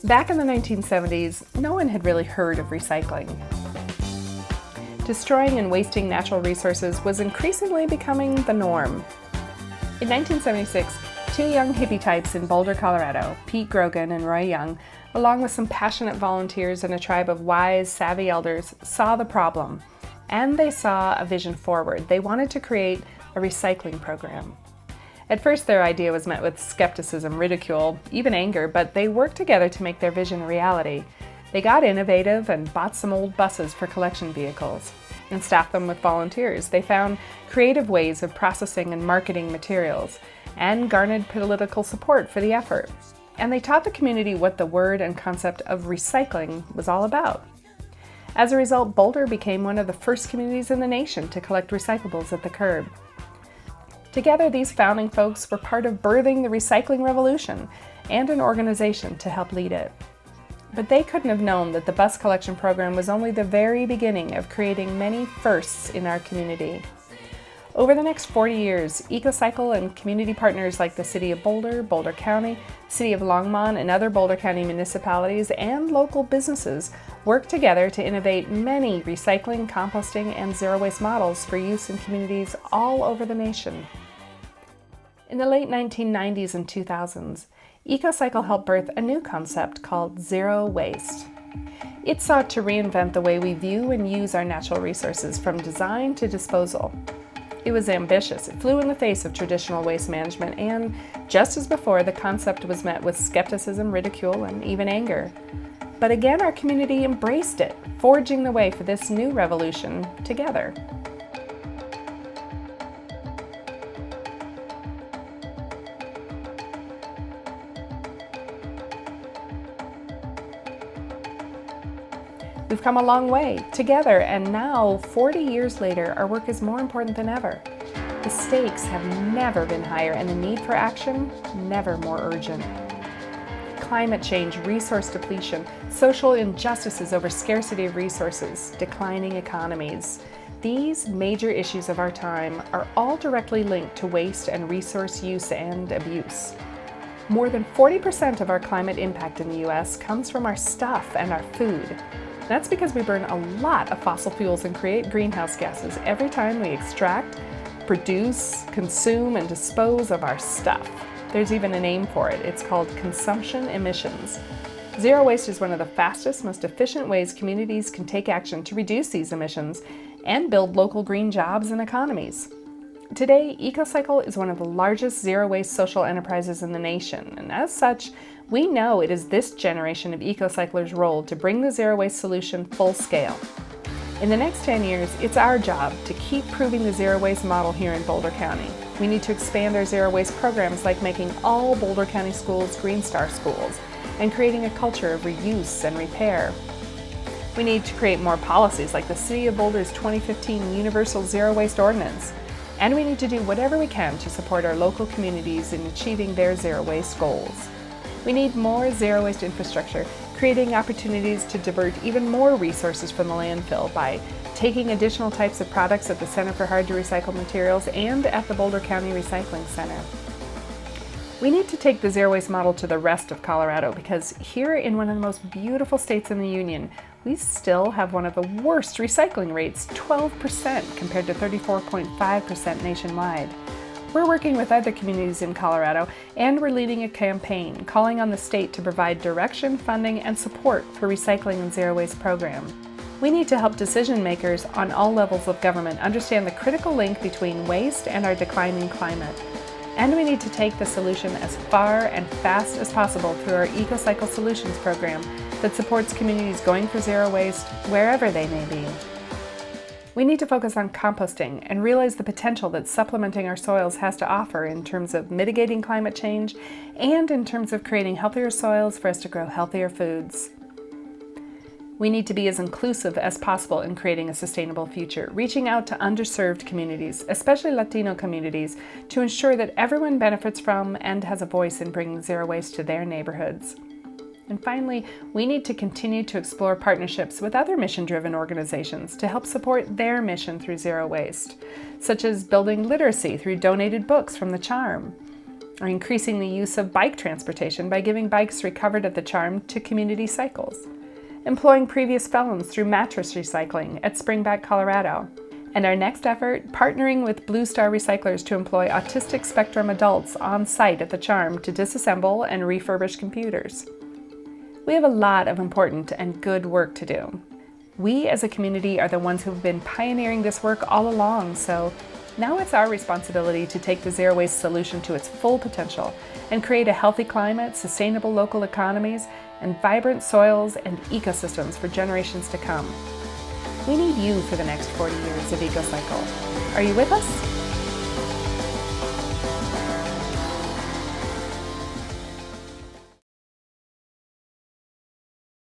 Back in the 1970s, no one had really heard of recycling. Destroying and wasting natural resources was increasingly becoming the norm. In 1976, two young hippie types in Boulder, Colorado, Pete Grogan and Roy Young, along with some passionate volunteers and a tribe of wise, savvy elders, saw the problem, and they saw a vision forward. They wanted to create a recycling program. At first, their idea was met with skepticism, ridicule, even anger, but they worked together to make their vision a reality. They got innovative and bought some old buses for collection vehicles and staffed them with volunteers. They found creative ways of processing and marketing materials and garnered political support for the effort. And they taught the community what the word and concept of recycling was all about. As a result, Boulder became one of the first communities in the nation to collect recyclables at the curb. Together, these founding folks were part of birthing the recycling revolution and an organization to help lead it. But they couldn't have known that the bus collection program was only the very beginning of creating many firsts in our community. Over the next 40 years, EcoCycle and community partners like the City of Boulder, Boulder County, City of Longmont, and other Boulder County municipalities and local businesses worked together to innovate many recycling, composting, and zero-waste models for use in communities all over the nation. In the late 1990s and 2000s, EcoCycle helped birth a new concept called zero waste. It sought to reinvent the way we view and use our natural resources from design to disposal. It was ambitious. It flew in the face of traditional waste management, and just as before, the concept was met with skepticism, ridicule, and even anger. But again, our community embraced it, forging the way for this new revolution together. We've come a long way together, and now, 40 years later, our work is more important than ever. The stakes have never been higher, and the need for action never more urgent. Climate change, resource depletion, social injustices over scarcity of resources, declining economies. These major issues of our time are all directly linked to waste and resource use and abuse. More than 40% of our climate impact in the U.S. comes from our stuff and our food. That's because we burn a lot of fossil fuels and create greenhouse gases every time we extract, produce, consume, and dispose of our stuff. There's even a name for it. It's called consumption emissions. Zero waste is one of the fastest, most efficient ways communities can take action to reduce these emissions and build local green jobs and economies. Today, EcoCycle is one of the largest zero-waste social enterprises in the nation, and as such, we know it is this generation of EcoCyclers' role to bring the zero-waste solution full scale. In the next 10 years, it's our job to keep proving the zero-waste model here in Boulder County. We need to expand our zero-waste programs like making all Boulder County schools Green Star schools and creating a culture of reuse and repair. We need to create more policies like the City of Boulder's 2015 Universal Zero Waste Ordinance. And we need to do whatever we can to support our local communities in achieving their zero waste goals. We need more zero waste infrastructure, creating opportunities to divert even more resources from the landfill by taking additional types of products at the Center for Hard to Recycle Materials and at the Boulder County Recycling Center. We need to take the zero waste model to the rest of Colorado because here in one of the most beautiful states in the Union, we still have one of the worst recycling rates, 12% compared to 34.5% nationwide. We're working with other communities in Colorado, and we're leading a campaign calling on the state to provide direction, funding, and support for recycling and zero waste programs. We need to help decision makers on all levels of government understand the critical link between waste and our declining climate. And we need to take the solution as far and fast as possible through our EcoCycle Solutions program that supports communities going for zero waste wherever they may be. We need to focus on composting and realize the potential that supplementing our soils has to offer in terms of mitigating climate change and in terms of creating healthier soils for us to grow healthier foods. We need to be as inclusive as possible in creating a sustainable future, reaching out to underserved communities, especially Latino communities, to ensure that everyone benefits from and has a voice in bringing zero waste to their neighborhoods. And finally, we need to continue to explore partnerships with other mission-driven organizations to help support their mission through zero waste, such as building literacy through donated books from the Charm, or increasing the use of bike transportation by giving bikes recovered at the Charm to community cycles, employing previous felons through mattress recycling at Springback, Colorado, and our next effort, partnering with Blue Star Recyclers to employ autistic spectrum adults on site at the Charm to disassemble and refurbish computers. We have a lot of important and good work to do. We as a community are the ones who've been pioneering this work all along, so now it's our responsibility to take the zero waste solution to its full potential and create a healthy climate, sustainable local economies, and vibrant soils and ecosystems for generations to come. We need you for the next 40 years of EcoCycle. Are you with us?